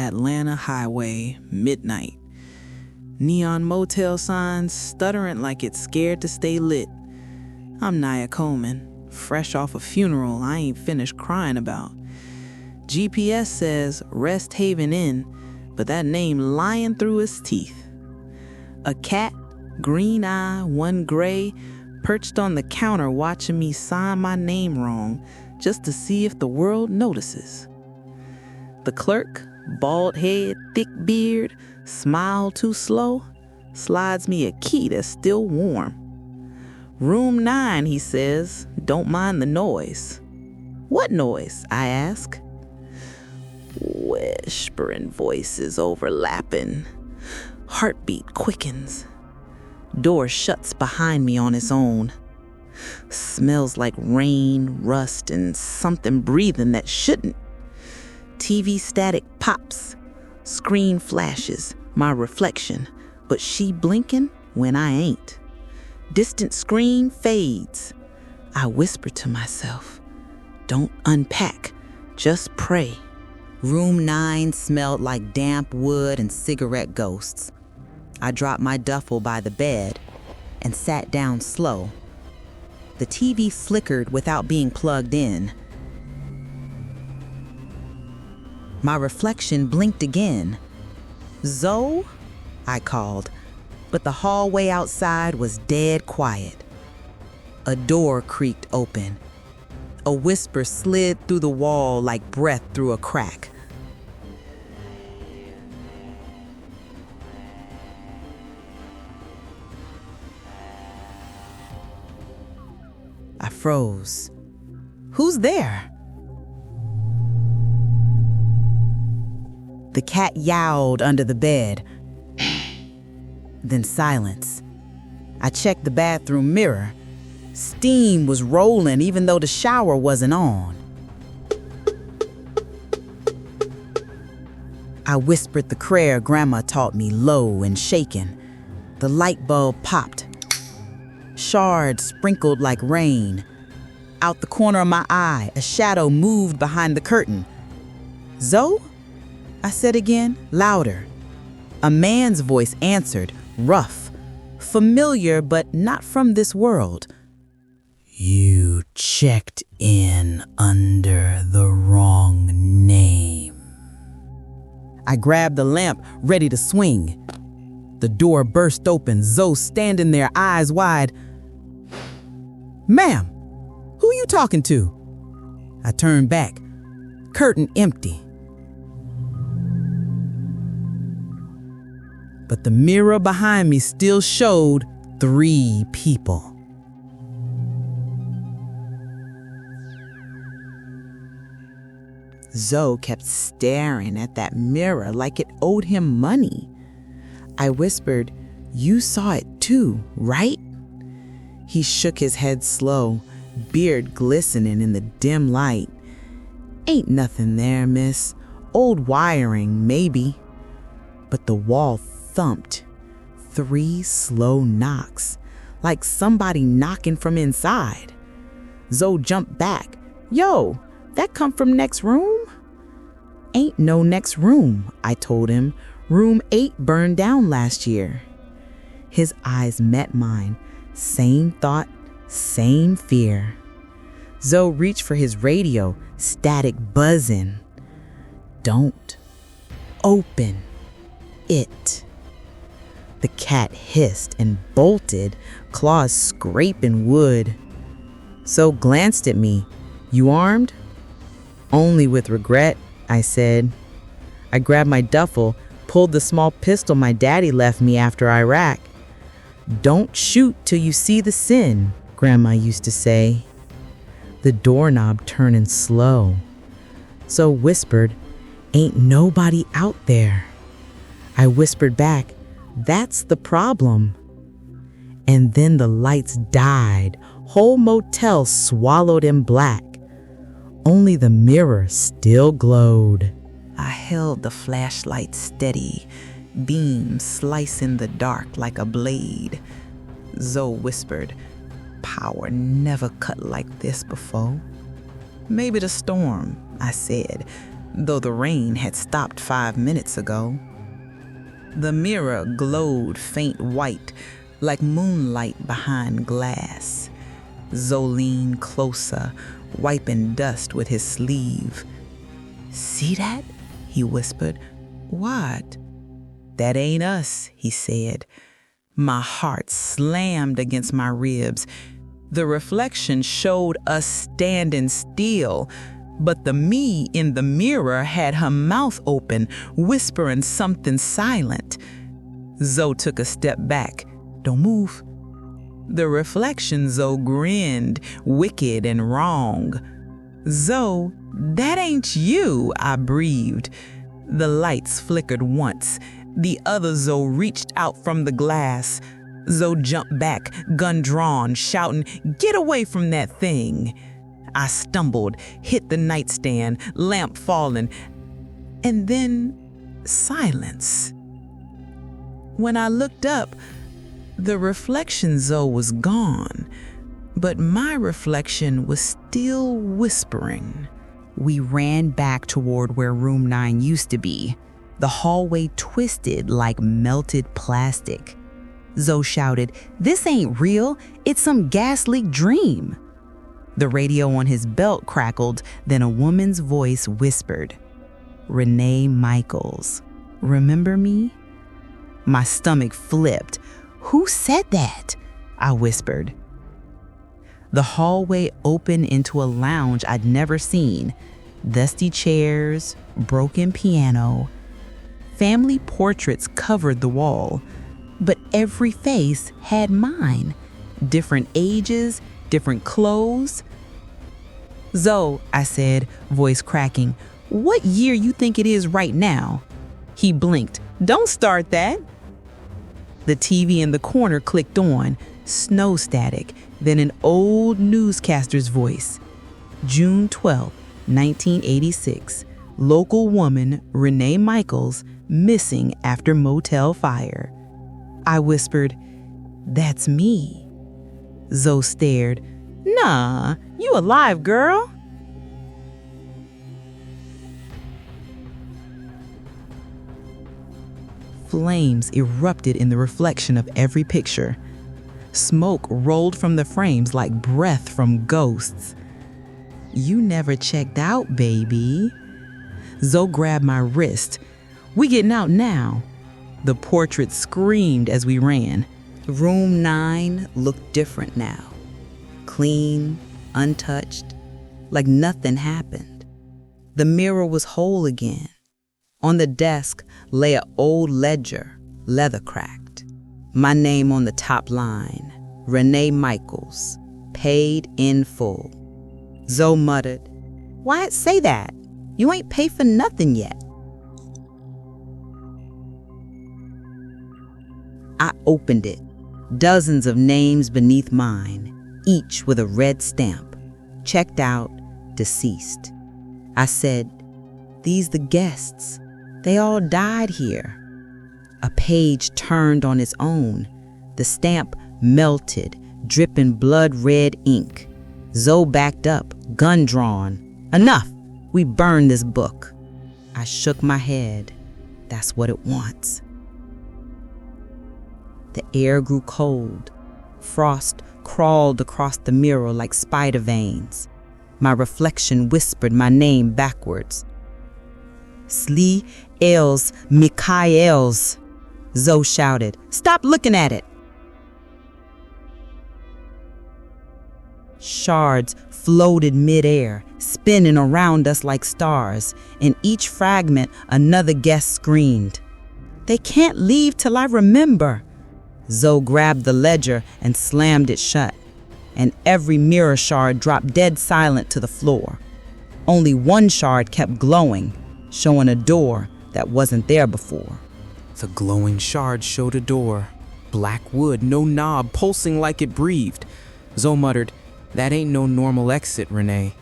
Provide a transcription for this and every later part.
Atlanta highway, midnight. Neon motel signs stuttering like it's scared to stay lit. I'm Nia Coleman, fresh off a funeral I ain't finished crying about. GPS says Rest Haven Inn, but that name lying through his teeth. A cat, green eye, one gray, perched on the counter watching me sign my name wrong just to see if the world notices. The clerk, bald head, thick beard, smile too slow, slides me a key that's still warm. Room 9, he says, don't mind the noise. What noise? I ask. Whispering voices overlapping. Heartbeat quickens. Door shuts behind me on its own. Smells like rain, rust, and something breathing that shouldn't. TV static pops. Screen flashes, my reflection, but she blinking when I ain't. Distant scream fades. I whisper to myself, don't unpack, just pray. Room 9 smelled like damp wood and cigarette ghosts. I dropped my duffel by the bed and sat down slow. The TV flickered without being plugged in. My reflection blinked again. Zoe? I called, but the hallway outside was dead quiet. A door creaked open. A whisper slid through the wall like breath through a crack. I froze. Who's there? The cat yowled under the bed. Then silence. I checked the bathroom mirror. Steam was rolling even though the shower wasn't on. I whispered the prayer Grandma taught me, low and shaken. The light bulb popped. Shards sprinkled like rain. Out the corner of my eye, a shadow moved behind the curtain. Zoe? I said again, louder. A man's voice answered, rough, familiar but not from this world. You checked in under the wrong name. I grabbed the lamp, ready to swing. The door burst open, Zoe standing there, eyes wide. Ma'am, who you talking to? I turned back, curtain empty. But the mirror behind me still showed 3 people. Zoe kept staring at that mirror like it owed him money. I whispered, you saw it too, right? He shook his head slow, beard glistening in the dim light. Ain't nothing there, miss. Old wiring, maybe. But the wall thumped. 3 slow knocks, like somebody knocking from inside. Zoe jumped back. Yo, that come from next room? Ain't no next room, I told him. Room 8 burned down last year. His eyes met mine. Same thought, same fear. Zoe reached for his radio, static buzzing. Don't open it. The cat hissed and bolted, claws scraping wood. Zoe glanced at me. You armed? Only with regret, I said. I grabbed my duffel, pulled the small pistol my daddy left me after Iraq. Don't shoot till you see the sin, Grandma used to say. The doorknob turning slow. Zoe whispered, ain't nobody out there. I whispered back, that's the problem. And then the lights died. Whole motel swallowed in black. Only the mirror still glowed. I held the flashlight steady, beam slicing the dark like a blade. Zoe whispered, power never cut like this before. Maybe the storm, I said. though the rain had stopped 5 minutes ago. The mirror glowed faint white, like moonlight behind glass. Zoe leaned closer, wiping dust with his sleeve. "See that?" he whispered. "What?" "That ain't us," he said. My heart slammed against my ribs. The reflection showed us standing still, but the me in the mirror had her mouth open, whispering something silent. Zoe took a step back. "Don't move." The reflection, Zoe grinned, wicked and wrong. "Zoe, that ain't you," I breathed. The lights flickered once. The other Zoe reached out from the glass. Zoe jumped back, gun drawn, shouting, "Get away from that thing." I stumbled, hit the nightstand, lamp falling, and then silence. When I looked up, the reflection Zoe was gone, but my reflection was still whispering. We ran back toward where room 9 used to be. The hallway twisted like melted plastic. Zoe shouted, "This ain't real. It's some ghastly dream." The radio on his belt crackled, then a woman's voice whispered, "Renee Michaels, remember me?" My stomach flipped. "Who said that?" I whispered. The hallway opened into a lounge I'd never seen. Dusty chairs, broken piano. Family portraits covered the wall, but every face had mine. Different ages, different clothes. "Zoe," I said, voice cracking, "what year you think it is right now?" He blinked. "Don't start that." The TV in the corner clicked on, snow static, then an old newscaster's voice. "June 12, 1986. Local woman Renee Michaels missing after motel fire." I whispered, "That's me." Zoe stared. "Nah, you alive, girl." Flames erupted in the reflection of every picture. Smoke rolled from the frames like breath from ghosts. "You never checked out, baby." Zoe grabbed my wrist. "We getting out now." The portrait screamed as we ran. Room 9 looked different now. Clean, untouched, like nothing happened. The mirror was whole again. On the desk lay an old ledger, leather cracked. My name on the top line, Renee Michaels, paid in full. Zoe muttered, "Why'd say that? You ain't paid for nothing yet." I opened it. Dozens of names beneath mine, each with a red stamp. Checked out, deceased. I said, "These the guests. They all died here." A page turned on its own. The stamp melted, dripping blood-red ink. Zoe backed up, gun drawn. "Enough! We burn this book." I shook my head. That's what it wants. The air grew cold. Frost crawled across the mirror like spider veins. My reflection whispered my name backwards. "Slee Els Michaels." Zoe shouted, "Stop looking at it." Shards floated midair, spinning around us like stars. In each fragment, another guest screamed, "They can't leave till I remember." Zoe grabbed the ledger and slammed it shut, and every mirror shard dropped dead silent to the floor. Only one shard kept glowing, showing a door that wasn't there before. The glowing shard showed a door. Black wood, no knob, pulsing like it breathed. Zoe muttered, "That ain't no normal exit, Renee."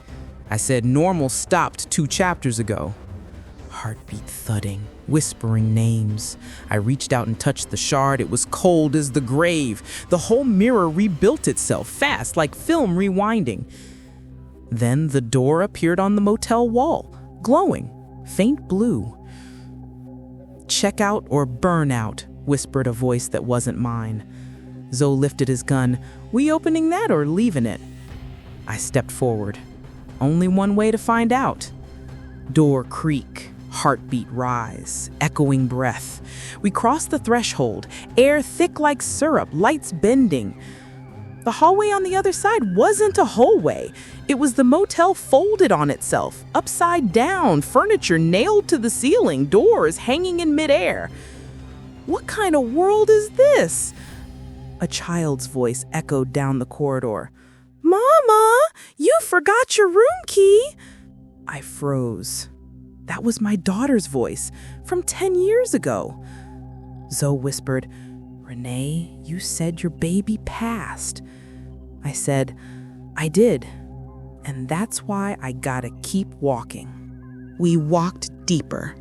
I said, "Normal stopped 2 chapters ago." Heartbeat thudding, whispering names. I reached out and touched the shard. It was cold as the grave. The whole mirror rebuilt itself fast, like film rewinding. Then the door appeared on the motel wall, glowing, faint blue. "Check out or burn out," whispered a voice that wasn't mine. Zoe lifted his gun. "We opening that or leaving it?" I stepped forward. Only one way to find out. Door creak, heartbeat rise, echoing breath. We crossed the threshold, air thick like syrup, lights bending. The hallway on the other side wasn't a hallway. It was the motel folded on itself, upside down, furniture nailed to the ceiling, doors hanging in midair. "What kind of world is this?" A child's voice echoed down the corridor. "Mama, you forgot your room key." I froze. That was my daughter's voice from 10 years ago. Zoe whispered, "Renee, you said your baby passed." I said, "I did, and that's why I gotta keep walking." We walked deeper,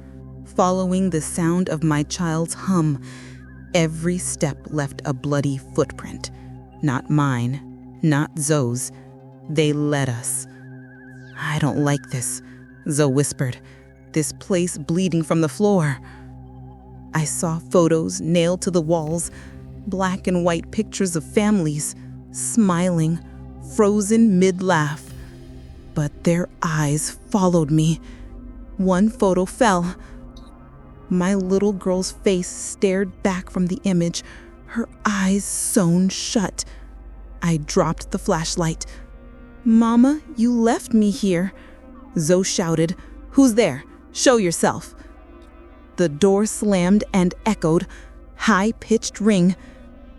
following the sound of my child's hum. Every step left a bloody footprint. Not mine, not Zoe's. They led us. "I don't like this," Zoe whispered. "This place bleeding from the floor." I saw photos nailed to the walls, black and white pictures of families, smiling, frozen mid-laugh. But their eyes followed me. One photo fell. My little girl's face stared back from the image, her eyes sewn shut. I dropped the flashlight. "Mama, you left me here." Zoe shouted, "Who's there? Show yourself." The door slammed and echoed, high-pitched ring.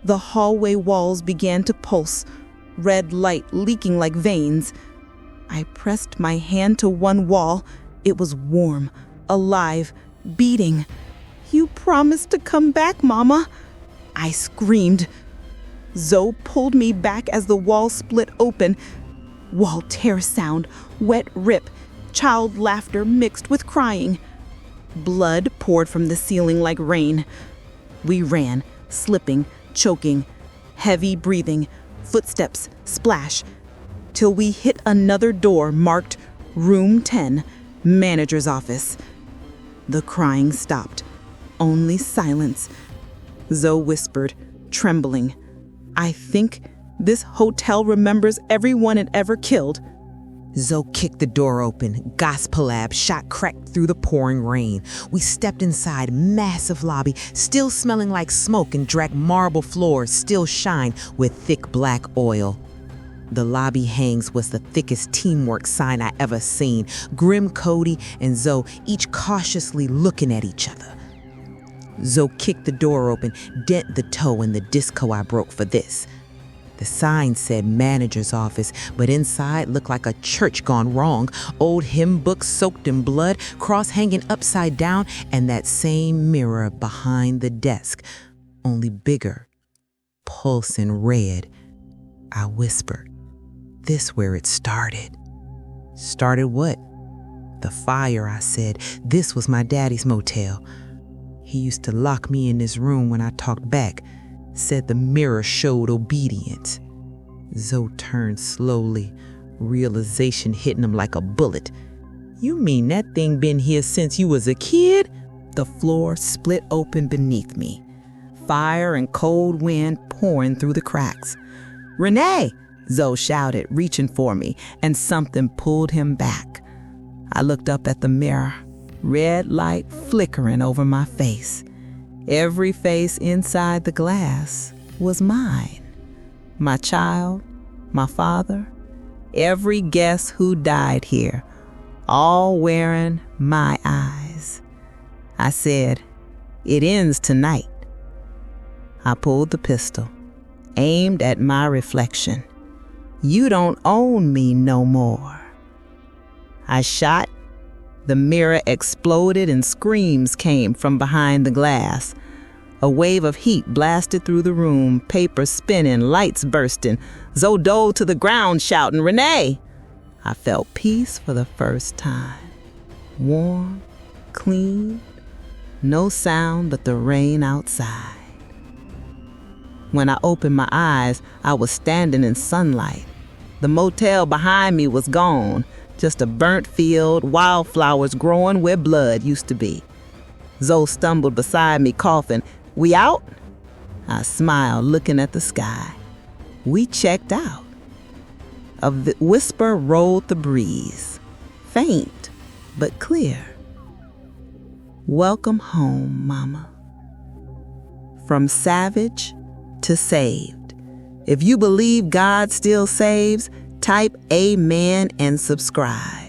The hallway walls began to pulse, red light leaking like veins. I pressed my hand to one wall. It was warm, alive, beating. "You promised to come back, Mama." I screamed. Zoe pulled me back as the wall split open. Wall tear sound, wet rip, child laughter mixed with crying. Blood poured from the ceiling like rain. We ran, slipping, choking, heavy breathing, footsteps, splash, till we hit another door marked Room 10, Manager's Office. The crying stopped. Only silence. Zoe whispered, trembling, "I think this hotel remembers everyone it ever killed." Zoe kicked the door open. Gospelab shot cracked through the pouring rain. We stepped inside, massive lobby, still smelling like smoke, and dragged marble floors, still shine with thick black oil. The lobby hangs was the thickest teamwork sign I ever seen. Grim Cody and Zoe each cautiously looking at each other. Zoe kicked the door open, dent the toe in the disco I broke for this. The sign said manager's office, but inside looked like a church gone wrong. Old hymn books soaked in blood, cross hanging upside down, and that same mirror behind the desk, only bigger, pulsing red. I whispered, "This where it started." "Started what?" "The fire," I said. "This was my daddy's motel. He used to lock me in this room when I talked back. Said the mirror showed obedience." Zoe turned slowly, realization hitting him like a bullet. "You mean that thing been here since you was a kid?" The floor split open beneath me, fire and cold wind pouring through the cracks. "Renee!" Zoe shouted, reaching for me, and something pulled him back. I looked up at the mirror, red light flickering over my face. Every face inside the glass was mine. My child, my father, every guest who died here, all wearing my eyes. I said, "It ends tonight." I pulled the pistol, aimed at my reflection. "You don't own me no more." I shot. The mirror exploded and screams came from behind the glass. A wave of heat blasted through the room, paper spinning, lights bursting. Zoe dove to the ground shouting, "Renee!" I felt peace for the first time. Warm, clean, no sound but the rain outside. When I opened my eyes, I was standing in sunlight. The motel behind me was gone. Just a burnt field, wildflowers growing where blood used to be. Zoe stumbled beside me, coughing. "We out?" I smiled, looking at the sky. We checked out. A whisper rolled the breeze, faint but clear. "Welcome home, Mama." From savage to saved. If you believe God still saves, type amen and subscribe.